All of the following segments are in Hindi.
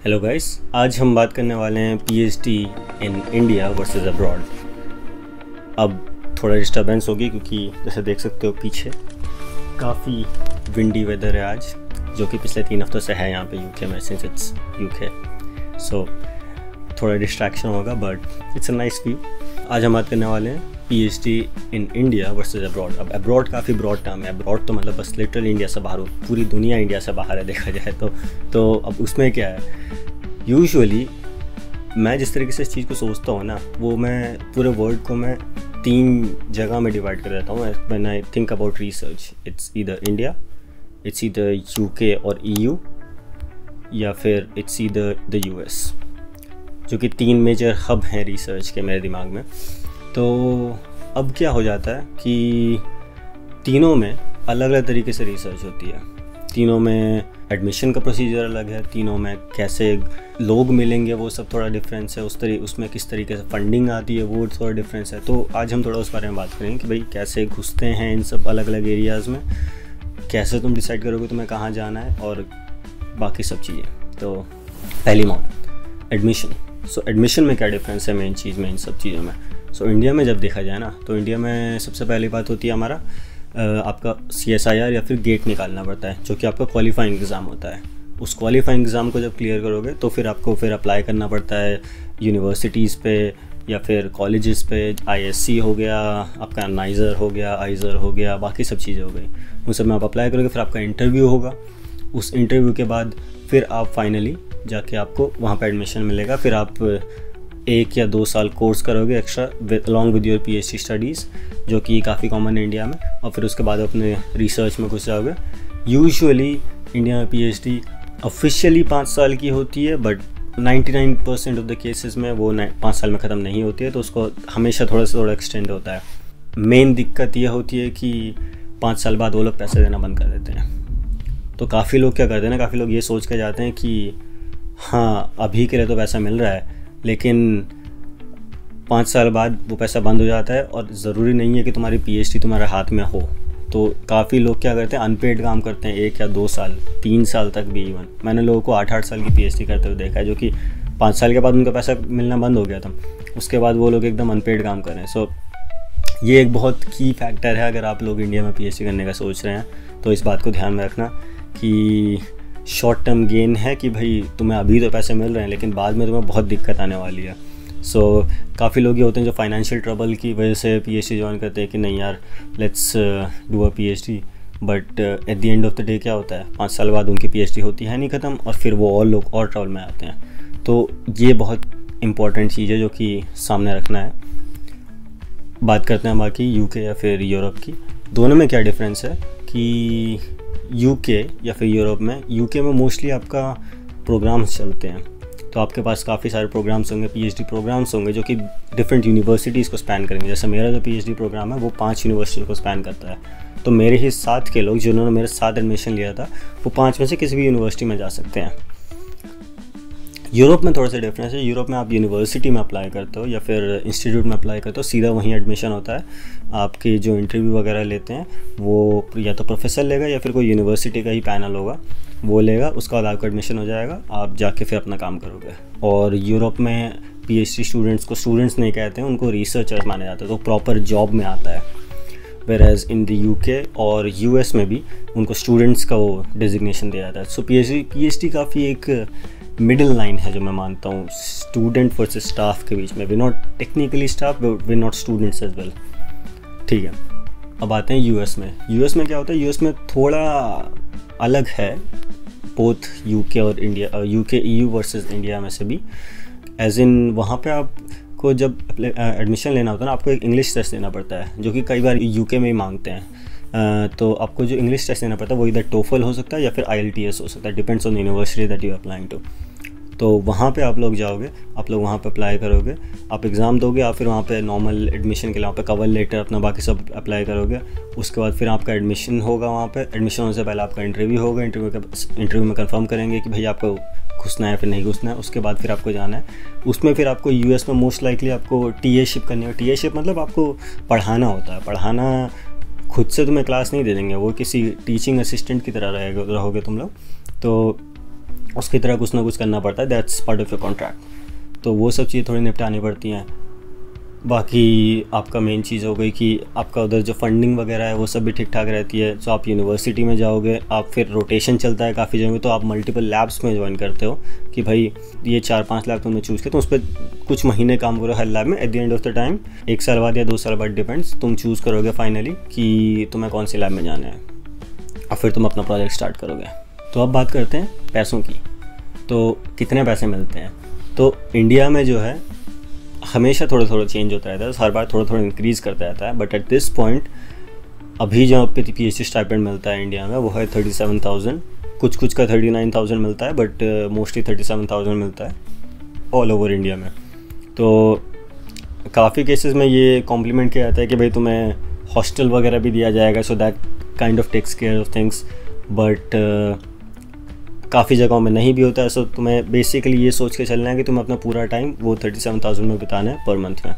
हेलो गाइस, आज हम बात करने वाले हैं PhD in India versus abroad. अब थोड़ा डिस्टर्बेंस होगी क्योंकि जैसे देख सकते हो पीछे काफ़ी विंडी वेदर है आज, जो कि पिछले 3 हफ्तों से है यहाँ पे यूके में, सिंस इट्स यूके। सो थोड़ा डिस्ट्रैक्शन होगा but it's a nice view. आज हम बात करने वाले हैं PhD in India versus abroad. अब अब्रॉड काफ़ी ब्रॉड टर्म है। अब्रॉड तो मतलब बस लिटरल इंडिया से बाहर हो, पूरी दुनिया इंडिया से बाहर है देखा जाए तो अब उसमें क्या है, यूजुअली मैं जिस तरीके से इस चीज़ को सोचता हूँ ना, वो मैं पूरे वर्ल्ड को मैं 3 जगह में डिवाइड कर देता हूँ when I think about research. It's either India, it's either UK और ईयू, या फिर इट्स ईदर द यूएस, जो कि 3 मेजर हब हैं रिसर्च के मेरे दिमाग में। तो अब क्या हो जाता है कि तीनों में अलग अलग तरीके से रिसर्च होती है। तीनों में एडमिशन का प्रोसीजर अलग है, तीनों में कैसे लोग मिलेंगे वो सब थोड़ा डिफरेंस है, उसमें किस तरीके से फंडिंग आती है वो थोड़ा डिफरेंस है। तो आज हम थोड़ा उस बारे में बात करेंगे कि भाई कैसे घुसते हैं इन सब अलग अलग एरियाज़ में, कैसे तुम डिसाइड करोगे तुम्हें कहाँ जाना है और बाकी सब चीज़ें। तो पहली मौत एडमिशन। सो एडमिशन में क्या डिफरेंस है मेन चीज़ में इन सब चीज़ों में। सो इंडिया में जब देखा जाए ना, तो इंडिया में सबसे पहली बात होती है हमारा आपका CSIR या फिर गेट निकालना पड़ता है, जो कि आपका क्वालिफाइंग एग्ज़ाम होता है। उस क्वालिफाइंग एग्ज़ाम को जब क्लियर करोगे तो फिर आपको अप्लाई करना पड़ता है यूनिवर्सिटीज़ पे या फिर कॉलेजेस पे। ISC हो गया, आपका नाइज़र हो गया, आइज़र हो गया, बाकी सब चीज़ें हो गई, उन सब में आप अप्लाई करोगे। फिर आपका इंटरव्यू होगा, उस इंटरव्यू के बाद फिर आप फाइनली जाके आपको वहाँ पर एडमिशन मिलेगा। फिर आप 1 या 2 साल कोर्स करोगे extra along with your PhD studies, जो कि काफ़ी कॉमन है इंडिया में। और फिर उसके बाद अपने रिसर्च में घुस जाओगे। यूजुअली इंडिया में PhD ऑफिशियली 5 साल की होती है, बट 99% ऑफ द केसेस में वो 5 साल में ख़त्म नहीं होती है, तो उसको हमेशा थोड़ा से थोड़ा एक्सटेंड होता है। मेन दिक्कत यह होती है कि 5 साल बाद वो लोग पैसे देना बंद कर देते हैं। तो काफ़ी लोग क्या करते हैं ना, काफ़ी लोग ये सोच के जाते हैं कि हाँ अभी के लिए तो पैसा मिल रहा है, लेकिन 5 साल बाद वो पैसा बंद हो जाता है और ज़रूरी नहीं है कि तुम्हारी PhD तुम्हारे हाथ में हो। तो काफ़ी लोग क्या करते हैं, अनपेड काम करते हैं 1 या 2 साल, 3 साल तक भी। इवन मैंने लोगों को 8-8 साल की PhD करते हुए देखा है, जो कि 5 साल के बाद उनका पैसा मिलना बंद हो गया था। उसके बाद वो लोग एकदम अनपेड काम कर रहे हैं। सो ये एक बहुत की फैक्टर है अगर आप लोग इंडिया में PhD करने का सोच रहे हैं, तो इस बात को ध्यान में रखना कि शॉर्ट टर्म गेन है कि भाई तुम्हें अभी तो पैसे मिल रहे हैं, लेकिन बाद में तुम्हें बहुत दिक्कत आने वाली है। सो काफ़ी लोग ये होते हैं जो फाइनेंशियल ट्रबल की वजह से PhD ज्वाइन करते हैं कि नहीं यार let's do a PhD, but at the end of the day क्या होता है, 5 साल बाद उनकी PhD होती है नहीं ख़त्म, और फिर वो और लोग और ट्रबल में आते हैं। तो ये बहुत इंपॉर्टेंट चीज़ है जो कि सामने रखना है। बात करते हैं बाकी यूके या फिर यूरोप की। दोनों में क्या डिफरेंस है कि यूके या फिर यूरोप में, यूके में मोस्टली आपका प्रोग्राम्स चलते हैं, तो आपके पास काफ़ी सारे प्रोग्राम्स होंगे, PhD प्रोग्राम्स होंगे, जो कि डिफरेंट यूनिवर्सिटीज़ को स्पैन करेंगे। जैसे मेरा जो PhD प्रोग्राम है वो 5 यूनिवर्सिटी को स्पैन करता है। तो मेरे ही साथ के लोग जिन्होंने मेरे साथ एडमिशन लिया था, वो 5 में से किसी भी यूनिवर्सिटी में जा सकते हैं। यूरोप में थोड़ा सा डिफरेंस है। यूरोप में आप यूनिवर्सिटी में अप्लाई करते हो या फिर इंस्टीट्यूट में अप्लाई करते हो, सीधा वहीं एडमिशन होता है। आपके जो इंटरव्यू वगैरह लेते हैं वो या तो प्रोफेसर लेगा या फिर कोई यूनिवर्सिटी का ही पैनल होगा वो लेगा। उसके बाद आपका एडमिशन हो जाएगा, आप जाके फिर अपना काम करोगे। और यूरोप में PhD स्टूडेंट्स को स्टूडेंट्स नहीं कहते हैं, उनको रिसर्चर्स माने जाते हैं, तो प्रॉपर जॉब में आता है। वेराज इन द यूके और US में भी उनको स्टूडेंट्स का वो डिजिग्नेशन दिया जाता है। सो PhD काफ़ी एक मिडिल लाइन है जो मैं मानता हूँ स्टूडेंट वर्सेस स्टाफ के बीच में। We not technically staff, we not students as well. ठीक है, अब आते हैं US में। US में क्या होता है, US में थोड़ा अलग है, बोथ यूके और India, UK EU versus India में से भी। एज इन वहाँ पे आपको जब एडमिशन लेना होता है ना, आपको एक इंग्लिश टेस्ट देना पड़ता है, जो कि कई बार यूके में ही मांगते हैं। तो आपको जो इंग्लिश टेस्ट देना पड़ता है वो इधर TOEFL हो सकता है या फिर IELTS हो सकता है, depends on the university that you applying to. तो वहाँ पे आप लोग जाओगे, आप लोग वहाँ पे अप्लाई करोगे, आप एग्ज़ाम दोगे, आप फिर वहाँ पे नॉर्मल एडमिशन के लिए वहाँ पे कवर लेटर अपना बाकी सब अप्लाई करोगे। उसके बाद फिर आपका एडमिशन होगा। वहाँ पे एडमिशन होने से पहले आपका इंटरव्यू होगा। इंटरव्यू में कंफर्म करेंगे कि भाई आपको घुसना है फिर नहीं घुसना है। उसके बाद फिर आपको जाना है। उसमें फिर आपको US में मोस्ट लाइकली आपको TA-शिप करनी है। TA-शिप मतलब आपको पढ़ाना होता है। पढ़ाना खुद से तुम्हें क्लास नहीं दे देंगे, वो किसी टीचिंग असिस्टेंट की तरह रहोगे तुम लोग। तो उसकी तरह कुछ ना कुछ करना पड़ता है, that's part of your contract. तो वो सब चीज़ें थोड़ी निपटानी पड़ती हैं। बाकी आपका मेन चीज़ हो गई कि आपका उधर जो फंडिंग वगैरह है वो सब भी ठीक ठाक रहती है। तो आप यूनिवर्सिटी में जाओगे, आप फिर रोटेशन चलता है काफ़ी जगह, तो आप मल्टीपल लैब्स में ज्वाइन करते हो कि भाई ये 4-5 लैब तुमने चूज़ किया, तो उस पर कुछ महीने काम करो हर लैब में। At the end of the time 1 साल बाद या 2 साल बाद डिपेंड्स, तुम चूज़ करोगे फाइनली कि तुम्हें कौन सी लैब में जाना है और फिर तुम अपना प्रोजेक्ट स्टार्ट करोगे। तो अब बात करते हैं पैसों की। तो कितने पैसे मिलते हैं? तो इंडिया में जो है हमेशा थोड़ा थोड़ा चेंज होता रहता है, हर बार थोड़ा थोड़ा इंक्रीज़ करता रहता है। बट एट दिस पॉइंट अभी जो पे PhD स्टाइपेंड मिलता है इंडिया में वो है 37,000, कुछ का 39,000 मिलता है, बट मोस्टली 37,000 मिलता है ऑल ओवर इंडिया में। तो काफ़ी केसेस में ये कॉम्प्लीमेंट किया जाता है कि भाई तुम्हें हॉस्टल वगैरह भी दिया जाएगा, so that kind of takes care of things. But काफ़ी जगहों में नहीं भी होता है। सो तुम्हें बेसिकली ये सोच के चलना है कि तुम्हें अपना पूरा टाइम वो 37,000 में बिताना है पर मंथ में,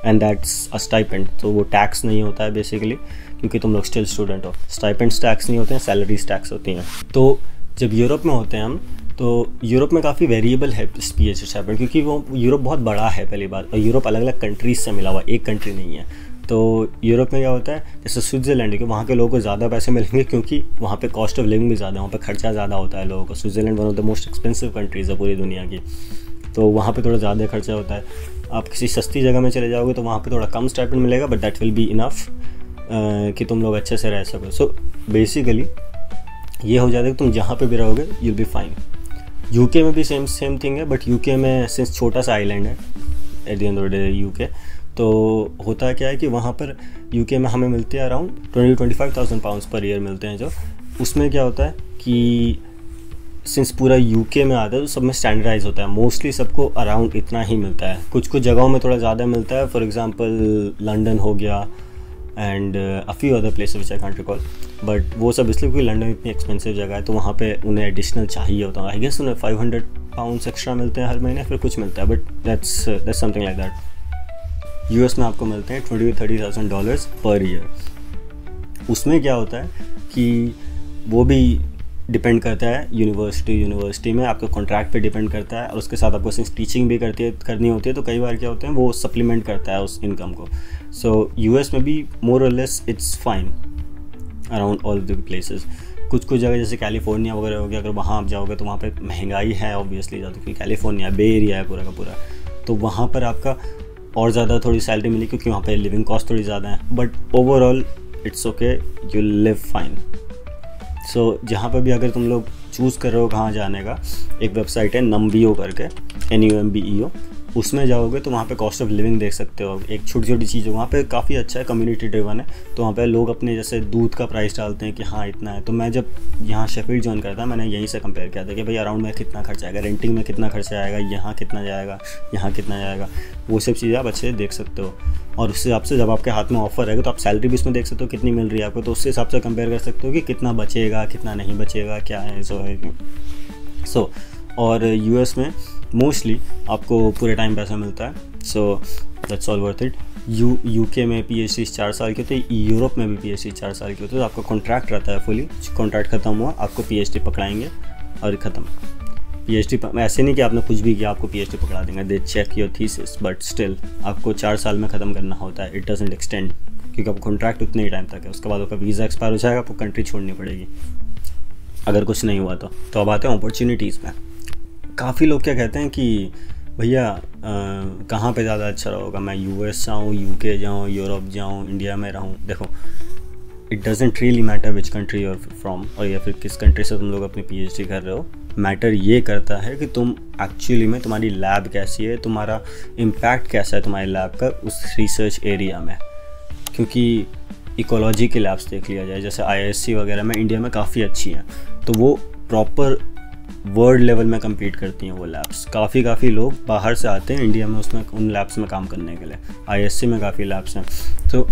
एंड दैट्स अ स्टाइपेंड। तो वो टैक्स नहीं होता है बेसिकली, क्योंकि तुम लोग स्टिल स्टूडेंट हो। स्टाइपेंड्स टैक्स नहीं होते हैं, सैलरीज टैक्स होती हैं। तो जब यूरोप में होते हैं हम, तो यूरोप में काफ़ी वेरिएबल है PhD स्टाइपेंड, क्योंकि वो यूरोप बहुत बड़ा है पहली बात, और यूरोप अलग अलग कंट्रीज से मिला हुआ, एक कंट्री नहीं है। तो यूरोप में क्या होता है, जैसे स्विट्ज़रलैंड, कि वहाँ के लोगों को ज़्यादा पैसे मिलेंगे क्योंकि वहाँ पे कॉस्ट ऑफ लिविंग भी ज़्यादा है, वहाँ पे खर्चा ज़्यादा होता है लोगों को। Switzerland one of the most expensive countries है पूरी दुनिया की, तो वहाँ पे थोड़ा ज़्यादा खर्चा होता है। आप किसी सस्ती जगह में चले जाओगे तो वहाँ पे थोड़ा कम स्टाइपेंड मिलेगा, but that will be enough कि तुम लोग अच्छे से रह सको। सो बेसिकली ये हो जाता है कि तुम जहाँ पे भी रहोगे यूल बी फाइन। यूके में भी सेम थिंग है, बट यूके में सिंस छोटा सा आइलैंड है at the end of the day UK, तो होता क्या है कि वहाँ पर यूके में हमें मिलते हैं अराउंड 20-25,000 पाउंड्स पर ईयर मिलते हैं। जो उसमें क्या होता है कि सिंस पूरा यूके में आता है तो सब में स्टैंडर्डाइज होता है, मोस्टली सबको अराउंड इतना ही मिलता है। कुछ जगहों में थोड़ा ज़्यादा मिलता है, फॉर एग्जांपल लंदन हो गया and a few other places which I can't recall, but वो सब इसलिए क्योंकि लंदन इतनी एक्सपेंसिव जगह है, तो वहाँ पे उन्हें एडिशनल चाहिए होता है। आई गेस उन्हें 500 पाउंड्स एक्स्ट्रा मिलते हैं हर महीने, फिर कुछ मिलता है, but that's something like that. US में आपको मिलते हैं $20,000-30,000 पर ईयर। उसमें क्या होता है कि वो भी डिपेंड करता है यूनिवर्सिटी में, आपका कॉन्ट्रैक्ट पे डिपेंड करता है, और उसके साथ आपको सिंस टीचिंग भी करनी होती है, तो कई बार क्या होते हैं वो सप्लीमेंट करता है उस इनकम को। सो US में भी मोर और less it's fine around all the places. कुछ जगह जैसे कैलिफोर्निया वगैरह हो गया, अगर वहाँ आप जाओगे तो वहाँ पे महंगाई है ऑब्वियसली ज़्यादा, क्योंकि कैलिफोर्निया बे एरिया है पूरा का पूरा, तो वहाँ पर आपका और ज़्यादा थोड़ी सैलरी मिली क्योंकि वहाँ पे लिविंग कॉस्ट थोड़ी ज़्यादा है, but overall it's okay, you live fine. So जहाँ पे भी अगर तुम लोग चूज़ कर रहे हो कहाँ जाने का, एक वेबसाइट है NUMBEO करके, NUMBEO, उसमें जाओगे तो वहाँ पे कॉस्ट ऑफ लिविंग देख सकते हो। एक छोटी छोटी चीज़ वहाँ पे काफ़ी अच्छा है, कम्युनिटी ड्रिवन है, तो वहाँ पे लोग अपने जैसे दूध का प्राइस डालते हैं कि हाँ इतना है। तो मैं जब यहाँ शेफील्ड ज्वाइन करता मैंने यहीं से कंपेयर किया था कि भाई अराउंड में कितना खर्चा आएगा, रेंटिंग में कितना खर्चा आएगा, यहाँ कितना जाएगा, यहाँ कितना जाएगा, वो सब चीज़ें आप अच्छे से देख सकते हो। और उस हिसाब से जब आपके हाथ में ऑफर रहेगा तो आप सैलरी भी इसमें देख सकते हो कितनी मिल रही है आपको, तो उससे हिसाब से कंपेयर कर सकते हो कि कितना बचेगा कितना नहीं बचेगा, क्या है सो और US में मोस्टली आपको पूरे टाइम पैसा मिलता है, so that's all worth it. UK में PhD 4 साल के होते हैं, यूरोप में भी PhD 4 साल के होते हैं, तो आपका कॉन्ट्रैक्ट रहता है फुली, कॉन्ट्रैक्ट खत्म हुआ आपको PhD पकड़ाएंगे और ख़त्म। PhD ऐसे नहीं कि आपने कुछ भी किया आपको PhD पकड़ा देंगे, they check your thesis, but still आपको 4 साल में ख़त्म करना होता है, इट डजंट एक्सटेंड, क्योंकि आपका कॉन्ट्रैक्ट उतने ही टाइम तक है, उसके बाद आपका वीज़ा एक्सपायर हो जाएगा, आपको कंट्री छोड़नी पड़ेगी अगर कुछ नहीं हुआ तो। अब आते हैं अपॉर्चुनिटीज़ में। काफ़ी लोग क्या कहते हैं कि भैया कहाँ पे ज़्यादा अच्छा रहोगा, मैं US जाऊँ, UK जाऊँ, यूरोप जाऊँ, इंडिया में रहूँ। देखो it doesn't really matter which country you're from, और या फिर किस कंट्री से तुम लोग अपनी PhD कर रहे हो। मैटर ये करता है कि तुम एक्चुअली में तुम्हारी लैब कैसी है, तुम्हारा इम्पैक्ट कैसा है तुम्हारे लैब का उस रिसर्च एरिया में। क्योंकि इकोलॉजी के लैब्स देख लिया जाए, जैसे IISc वगैरह में इंडिया में काफ़ी अच्छी हैं, तो वो प्रॉपर वर्ल्ड लेवल में compete करती हैं वो लैब्स। काफ़ी लोग बाहर से आते हैं इंडिया में उसमें उन लैब्स में काम करने के लिए। IISc में काफ़ी लैब्स हैं, तो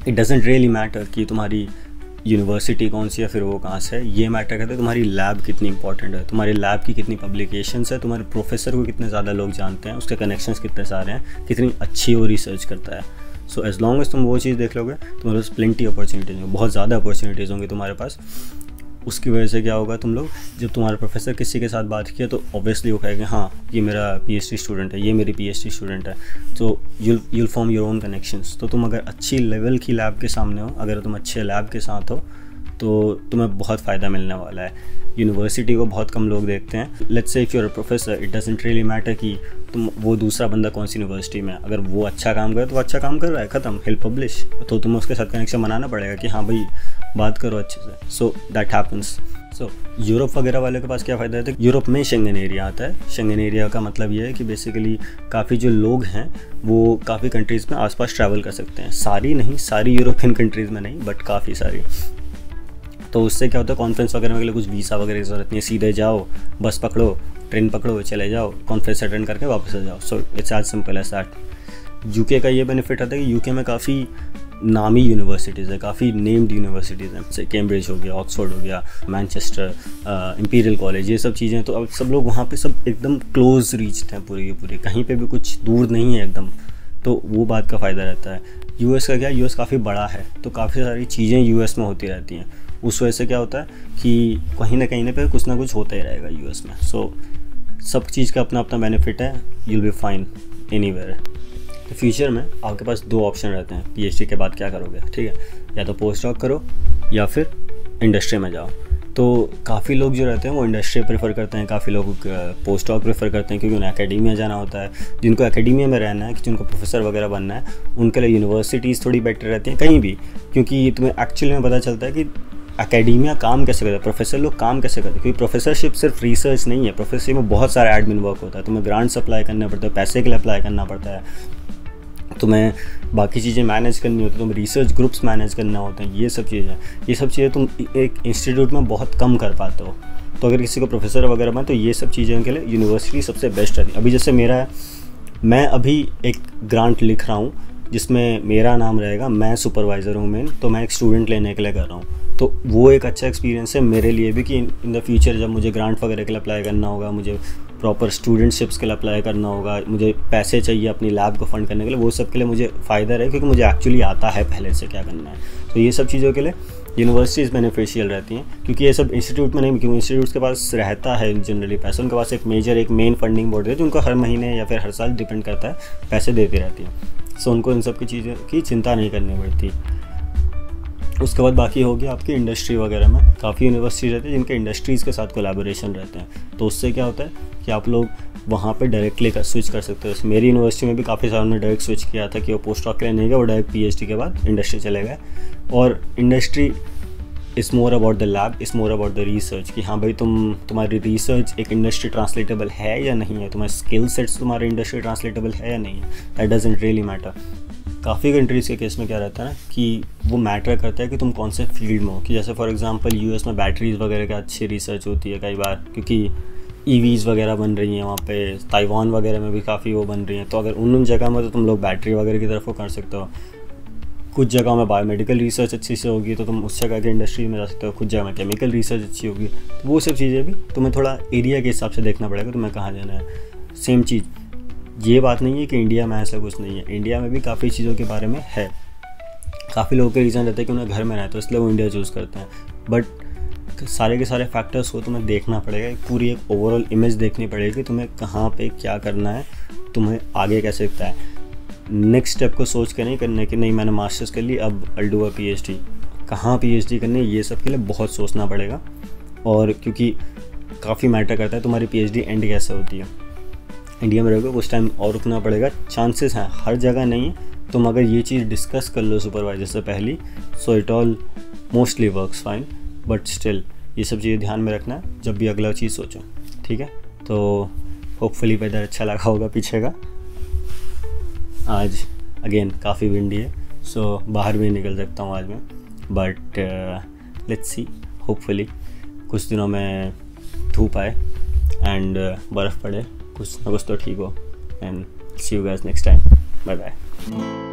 इट डजेंट रियली मैटर कि तुम्हारी यूनिवर्सिटी कौन सी है, फिर वो कहाँ से है। ये मैटर करता है तुम्हारी लैब कितनी इंपॉर्टेंट है, तुम्हारी लैब की कितनी पब्लिकेशंस है, तुम्हारे प्रोफेसर को कितने ज़्यादा लोग जानते हैं, उसके कनेक्शंस कितने सारे हैं, कितनी अच्छी वो रिसर्च करता है। सो एज लॉन्ग एज तुम वो चीज़ देख लोगे तुम्हारे पास प्लेंटी अपॉर्चुनिटीज़ होंगी, बहुत ज़्यादा अपॉर्चुनिटीज़ होंगी तुम्हारे पास। उसकी वजह से क्या होगा, तुम लोग जब तुम्हारा प्रोफेसर किसी के साथ बात किया तो ऑब्वियसली वो कहेगा हाँ ये मेरा PhD स्टूडेंट है, ये मेरी PhD स्टूडेंट है, तो you'll form your own connections. तो तुम अगर अच्छी लेवल की लैब के सामने हो, अगर तुम अच्छे लैब के साथ हो, तो तुम्हें बहुत फ़ायदा मिलने वाला है। यूनिवर्सिटी को बहुत कम लोग देखते हैं। Let's say if you're a professor, it doesn't really matter कि तुम वो दूसरा बंदा कौन सी यूनिवर्सिटी में, अगर वो अच्छा काम करे तो वो अच्छा काम कर रहा है, ख़त्म, हेल्प पब्लिश। तो तुम्हें उसके साथ कनेक्शन बनाना पड़ेगा कि हाँ भाई बात करो अच्छे से। So that happens. So Europe वगैरह वाले के पास क्या फ़ायदा है, यूरोप में शेंगन एरिया आता है। शेंगन एरिया का मतलब ये है कि बेसिकली काफ़ी जो लोग हैं वो काफ़ी कंट्रीज़ में आसपास ट्रैवल कर सकते हैं। सारी नहीं, सारी यूरोपियन कंट्रीज़ में नहीं, बट काफ़ी सारी। तो उससे क्या होता है, कॉन्फ्रेंस वगैरह के लिए कुछ वीज़ा वगैरह की ज़रूरत नहीं है, सीधे जाओ, बस पकड़ो, ट्रेन पकड़ो, चले जाओ, कॉन्फ्रेंस अटेंड करके वापस आ जाओ। So it's as simple as that. UK का ये बेनिफिट आता है कि यूके में काफ़ी नामी यूनिवर्सिटीज़ है, काफ़ी नेम्ड यूनिवर्सिटीज़ हैं, जैसे कैम्ब्रिज हो गया, ऑक्सफोर्ड हो गया, मैनचेस्टर, इंपीरियल कॉलेज, ये सब चीज़ें। तो अब सब लोग वहाँ पे सब एकदम क्लोज रीच्ड हैं पूरी की पूरी, कहीं पे भी कुछ दूर नहीं है एकदम। तो वो बात का फ़ायदा रहता है। यूएस का क्या, यूएस काफ़ी बड़ा है, तो काफ़ी सारी चीज़ें यूएस में होती रहती हैं। उस वजह से क्या होता है कि कहीं ना पे कुछ ना कुछ होता ही रहेगा यूएस में। सो सब चीज़ का अपना अपना बेनिफिट है। You'll be fine anywhere. तो फ्यूचर में आपके पास दो ऑप्शन रहते हैं, PhD के बाद क्या करोगे, ठीक है, या तो पोस्ट डॉक करो या फिर इंडस्ट्री में जाओ। तो काफ़ी लोग जो रहते हैं वो इंडस्ट्री प्रेफर करते हैं, काफ़ी लोग पोस्ट डॉक प्रेफर करते हैं क्योंकि उन्हें एकेडमिया जाना होता है। जिनको एकेडमिया में रहना है, कि जिनको प्रोफेसर वगैरह बनना है, उनके लिए यूनिवर्सिटीज़ थोड़ी बेटर रहती हैं कहीं भी, क्योंकि तुम्हें एक्चुअली में पता चलता है कि एकेडमिया काम कैसे करता है, प्रोफेसर लोग काम कैसे करते हैं। क्योंकि प्रोफेसरशिप सिर्फ रिसर्च नहीं है, प्रोफेसरशिप में बहुत सारा एडमिन वर्क होता है। तुम्हें ग्रांट्स अप्लाई करना पड़ता है, पैसे के लिए अप्लाई करना पड़ता है, तुम्हें बाकी चीज़ें मैनेज करनी होती है, तुम्हें रिसर्च ग्रुप्स मैनेज करना होते हैं। ये सब चीज़ें तुम एक इंस्टीट्यूट में बहुत कम कर पाते हो। तो अगर किसी को प्रोफेसर वगैरह बना, तो ये सब चीज़ों के लिए यूनिवर्सिटी सबसे बेस्ट रहती है। अभी जैसे मैं अभी एक ग्रांट लिख रहा हूँ जिसमें मेरा नाम रहेगा, मैं सुपरवाइज़र हूँ मेन, तो मैं एक स्टूडेंट लेने के लिए कर रहा हूँ। तो वो एक अच्छा एक्सपीरियंस है मेरे लिए भी कि इन द फ्यूचर जब मुझे ग्रांट वगैरह के लिए अप्लाई करना होगा, मुझे प्रॉपर स्टूडेंटशिप्स के लिए अप्लाई करना होगा, मुझे पैसे चाहिए अपनी लैब को फंड करने के लिए, वो सब के लिए मुझे फ़ायदा रहे क्योंकि मुझे एक्चुअली आता है पहले से क्या करना है। तो ये सब चीज़ों के लिए यूनिवर्सिटीज़ बेनिफिशियल रहती हैं, क्योंकि ये सब इंस्टीट्यूट में नहीं, क्योंकि इंस्टीट्यूट्स के पास रहता है जनरली पैसा, उनके पास एक मेन फंडिंग बोर्ड है जो उनको हर महीने या फिर हर साल डिपेंड करता है, पैसे देती रहती हैं। सो उनको इन सब की चीज़ों की चिंता नहीं करनी पड़ती। उसके बाद बाकी हो गया आपकी इंडस्ट्री वगैरह में, काफ़ी यूनिवर्सिटी रहती है जिनके इंडस्ट्रीज़ के साथ कोलैबोरेशन रहते हैं। तो उससे क्या होता है कि आप लोग वहाँ पे डायरेक्टली स्विच कर सकते हो। मेरी यूनिवर्सिटी में भी काफ़ी सारों ने डायरेक्ट स्विच किया था कि वो पोस्ट डॉक के लिए नहीं गए, वो डायरेक्ट PhD के बाद इंडस्ट्री चले गए। और industry is more about the lab, is more about the research, कि हाँ भाई तुम्हारी रिसर्च एक इंडस्ट्री ट्रांसलेटेबल है या नहीं है, तुम्हारे स्किल सेट्स तुम्हारे इंडस्ट्री ट्रांसलेटेबल है या नहीं है, दैट डजंट रियली मैटर। काफ़ी कंट्रीज़ के केस में क्या रहता है ना कि वो मैटर करता है कि तुम कौन से फील्ड में हो। कि जैसे फॉर एग्जांपल US में बैटरीज़ वगैरह का अच्छी रिसर्च होती है कई बार, क्योंकि EVs वगैरह बन रही हैं वहाँ पे, ताइवान वगैरह में भी काफ़ी वो बन रही हैं। तो अगर उन जगह में तो तुम लोग बैटरी वगैरह की तरफ वो कर सकते हो। कुछ जगह में बायोमेडिकल रिसर्च अच्छी से होगी तो तुम उस जगह की इंडस्ट्री में जा सकते हो, कुछ जगह में केमिकल रिसर्च अच्छी होगी। तो वो सब चीज़ें भी तुम्हें थोड़ा एरिया के हिसाब से देखना पड़ेगा तुम्हें कहाँ जाना है। सेम चीज़, ये बात नहीं है कि इंडिया में ऐसा कुछ नहीं है, इंडिया में भी काफ़ी चीज़ों के बारे में है। काफ़ी लोगों के रीज़न रहते हैं कि उन्हें घर में रहते तो इसलिए वो इंडिया चूज़ करते हैं, बट सारे के सारे फैक्टर्स को तुम्हें देखना पड़ेगा, पूरी एक ओवरऑल इमेज देखनी पड़ेगी कि तुम्हें कहाँ पे क्या करना है, तुम्हें आगे कैसे दिखता है। नेक्स्ट स्टेप को सोच के नहीं करना कि नहीं मैंने मास्टर्स कर ली अब I'll do a PhD, कहाँ PhD करनी है, ये सब के लिए बहुत सोचना पड़ेगा। और क्योंकि काफ़ी मैटर करता है तुम्हारी PhD एंड कैसे होती है। इंडिया में रहोगे कुछ टाइम और रुकना पड़ेगा, चांसेस हैं, हर जगह नहीं है। तुम अगर ये चीज़ डिस्कस कर लो सुपरवाइजर से पहले, so it all mostly works fine, but still ये सब चीज़ें ध्यान में रखना है जब भी अगला चीज़ सोचो, ठीक है। तो होपफुली वेदर अच्छा लगा होगा पीछे का। आज अगेन काफ़ी विंडी है, सो बाहर भी निकल सकता हूँ आज मैं, बट लेट्स सी, होपफुली कुछ दिनों में धूप आए एंड बर्फ़ पड़े, कुछ ना कुछ तो ठीक हो। And see you guys next time, bye bye.